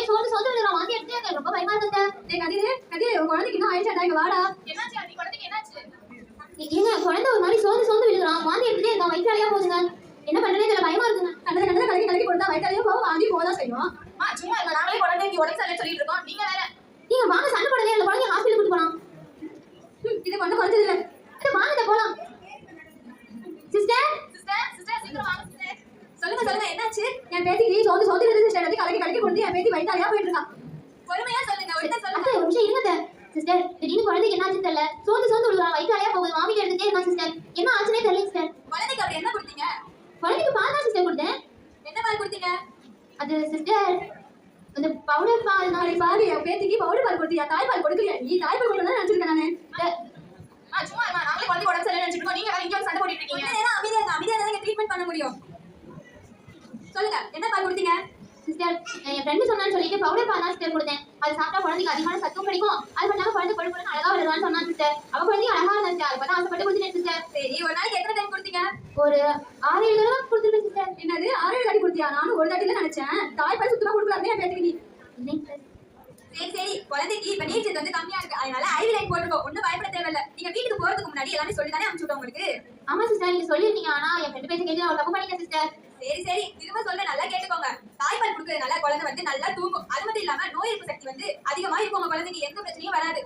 அப்படியே சோர்ந்து சோர்ந்து விழுறான். வாந்தி எடுத்து ரொம்ப பயமா இருக்கு சார். கதிரே உன் குழந்தைக்கு இன்னும் ஆயிடுச்சா? இங்க வாடா. என்னாச்சு ஆண்டி? குழந்தைக்கு என்னாச்சு? ஏங்க குழந்தை ஒரு மாதிரி சோர்ந்து சோர்ந்து விழுறான். வாந்தி எடுத்துட்டே இருக்கான். வயிற்றாலையா போகுதுங்க. என்ன பண்றதே தெரியல. பயமா இருக்குங்க. கண்டதை கலக்கி கொடுத்தா வயிற்றாலையும் போகும், வாந்தி போதான் செய்யும். சும்மா இல்ல, நாங்களே குழந்தைக்கு உடம்பு சரியில்லை சொல்லிட்டு இருக்கோம். நீங்க வேற. நீங்க வாங்க, சண்டை போடவே இல்லை. குழந்தைய ஹாஸ்பிட்டல் கூட்டு போலாம். இது கொண்டு குறைச்சது இல்லை. வாங்க போலாம். சிஸ்டர் சீக்கிரம் வாங்க சிஸ்டர். சொல்லுங்க என்னாச்சு? என் பேத்திக்கு சோர்ந்து சோர்ந்து விழுது சிஸ்டர். எல்லாத்தையும் கலக்கி கொடுத்து என் பேத்தி வயிற்றாலையா போயிட்டு இருக்கான். பொறுமையா சொல்லுங்க. ஒரு நிமிஷம் இருங்க சிஸ்டர். திடீர்னு குழந்தைக்கு என்னாச்சு தெரியல. சோர்ந்து சோர்ந்து விழுறான். வயிற்றாலையா போகுது. வாமிட் எடுத்துட்டே இருக்கான் சிஸ்டர். என்ன ஆச்சுனே தெரியல சிஸ்டர். குழந்தைக்கு அப்படி என்ன கொடுத்தீங்க? குழந்தைக்கு பால் தான் சிஸ்டர் கொடுத்தேன். என்ன பால் கொடுத்தீங்க? அது சிஸ்டர் அந்த பவுடர் பால். நாளைக்கு பாரு, என் பேத்திக்கு பவுடர் பால் கொடுத்தியா? தாய்ப்பால் கொடுக்கலையா? நீ தாய்ப்பால் கொடுக்கணும் நினைச்சிருக்கேன் நானு. சும்மா இல்ல, நாங்களே குழந்தை உடம்பு சரியில்லை நினைச்சிட்டு நீங்க வேற இங்க வந்து சண்டை போட்டுட்டு இருக்கீங்க. அமைதியா இருந்தா ட்ரீட்மெண்ட் பண்ண முடியும். சொல்லுங்க, என்ன பால் கொடுத்தீங்க? சிஸ்டர் என் ஃப்ரெண்டு சொன்னான்னு சொல்லிட்டு பவுடர் பால் தான் சிஸ்டர் கொடுத்தேன். அது சாப்பிட்டா குழந்தைக்கு அதிகமான சத்தும் கிடைக்கும். அது பண்ணாம குழந்தை கொழுப்பு அழகா வருவான்னு சொன்னான் சிஸ்டர். அவ குழந்தைக்கு அழகா இருந்தா அதை பார்த்தா ஆசைப்பட்டு கொடுத்துட்டேன் சிஸ்டர். சரி, ஒரு நாளைக்கு எத்தனை டைம் கொடுத்தீங்க? ஒரு 6-7 தடவை கொடுத்துருக்கேன் சிஸ்டர். என்னது 6 தாட்டி கொடுத்தியா? நானும் ஒரு தாட்டில நினைச்சேன். தாய்ப்பால் சுத்தமா கொடுக்கலாமே என் பேத்திக்கு நீ. சரி, குழந்தைக்கு இப்ப நீச்சல் வந்து கம்மியா இருக்கு. அதனால ஐவி லைன் போட்டுக்கோ. ஒன்னும் பயப்பட தேவையில்ல. நீங்க வீட்டுக்கு போறதுக்கு முன்னாடி எல்லாமே சொல்லி தானே அனுப்பிச்சு விட்டோம் உங்களுக்கு. ஆமா சிஸ்டர், நீங்க சொல்லிருக்கீங்க. ஆனா என் ஃப்ரெண்டு பேச கேட்டு நான் தப்பு பண்ணிட்டேன் சிஸ்டர். சரி, திரும்ப சொல்ல நல்லா கேட்டுக்கோங்க. தாய்ப்பால் கொடுக்கறதுனால குழந்தை வந்து நல்லா தூங்கும். அது மட்டும் இல்லாம நோய் எதிர்ப்பு சக்தி வந்து அதிகமா இருக்கும். உங்க குழந்தைக்கு எந்த பிரச்சனையும் வராது.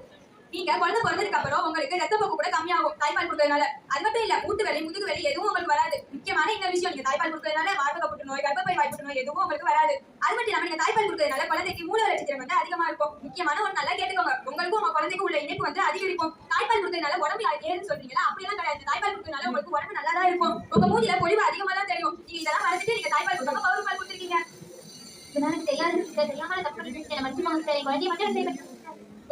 நீங்க குழந்தை பிறந்ததுக்கு அப்புறம் உங்களுக்கு ரத்தப்போக்கு கூட கம்மியாகும் தாய்ப்பால் கொடுக்கறதுனால. அது மட்டும் இல்ல, மூட்டு வலி, முதுகு வலி எதுவும் உங்களுக்கு வராது. முக்கியமான இன்னொரு விஷயம், நீங்க தாய்ப்பால் கொடுக்கறதுனால மார்பக புற்றுநோய், கர்ப்பப்பை வாய் புற்றுநோய் எதுவும் உங்களுக்கு வராது. அது மட்டும் இல்லாம நீங்க தாய்ப்பால் கொடுக்கறதுனால குழந்தைக்கு மூல வளர்ச்சி வந்து அதிகமா இருக்கும். முக்கியமான ஒன்று நல்லா கேட்டுக்கோங்க. உங்களுக்கும் உங்க குழந்தைக்கும் உள்ள இணைப்பு வந்து அதிகரிக்கும். தாய்ப்பால் கொடுக்கறதுனால உடம்பு ஏறுன்னு சொல்றீங்களா? அப்படியெல்லாம் கிடையாது. தாய்ப்பால் கொடுக்கறதுனால உங்களுக்கு உடம்பு நல்லா தான் இருக்கும். உங்க மூஞ்சில பொலிவு அதிகமா தான் தெரியும். நீங்க இதெல்லாம் மறந்துட்டு நீங்க தாய்ப்பால் கொடுக்காம பவுடர் பால் கொடுத்துருக்கீங்க. இதெல்லாம் எனக்கு தெரியாது சிஸ்டர். தெரியாம தப்பு பண்ணிட்டேன். மன்னிச்சுக்கோங்க சிஸ்டர். குழந்தைய மட்டும் எனக்கு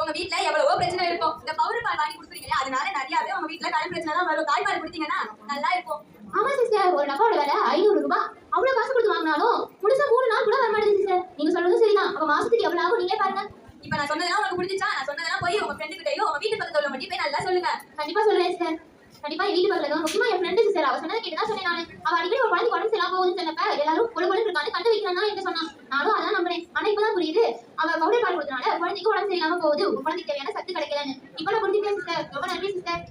உங்க வீட்ல எவ்வளவோ பிரச்சனை இருக்கும். இந்த பவுடர் பால் வாங்கி கொடுத்துருக்கீங்க, அதனால நிறையவே உங்க வீட்ல கடன் பிரச்சனை தான் வரும். தாய்ப்பால் கொடுத்தீங்கன்னா நல்லா இருக்கும். ஆமா சிஸ்டர், ஒரு டப்பாவோட விலை 500 ரூபாய். அவ்வளவு காசு கொடுத்து வாங்கினாலும் முழுசா 3 நாள் கூட வர மாட்டேங்குது சிஸ்டர். நீங்க சொல்றது சரிதான். அப்ப மாசத்துக்கு எவ்வளவு ஆகும் நீங்களே பாருங்க. இப்ப நான் சொன்னதெல்லாம் உங்களுக்கு பிடிச்சிச்சா? நான் சொன்னதெல்லாம் போய் உங்க ஃப்ரெண்டு கிட்டயும் உங்க வீட்டு பக்கத்துல உள்ளவங்க போய் நல்லா சொல்லுங்க. கண்டிப்பா சொல்றேன் சிஸ்டர். கண்டிப்பா என் வீட்டு பக்கத்துல முக்கியமா என் ஃப்ரெண்டு சிஸ்டர். அவ சொன்னதை கேட்டுதான் சொன்னேன் நானு. அவ அடிக்கடி ஒரு குழந்தை உடம்பு சரியில்லாம போகுதுன்னு சொன்னப்ப எல்லாரும் கொழு கொழுன்னு இருக்கான்னு கண்டு வைக்கிறான் தான் என்கிட்ட சொன்னான். நானும் அதான் நம்புறேன். ஆனா இப்பதான் புரியுது, அவ பவுடர் பால் கொடுத்தனால குழந்தைக்கு உடம்பு சரியில்லாம போகுது, உங்க குழந்தைக்கு தேவையான சத்து கிடைக்கலன்னு. இப்ப நான் புரிஞ்சுட்டேன் சிஸ்டர். ரொம்ப நன்றி சிஸ்டர்.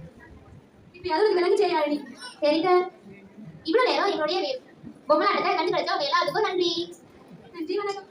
இப்ப யாரும் விலங்கு செய்யாடி. சரி சார், இவ்வளவு நேரம் என்னுடைய பொம்மலாட்டத்தை கண்டு கிடைச்சா அவங்க எல்லாத்துக்கும் நன்றி. நன்றி, வணக்கம்.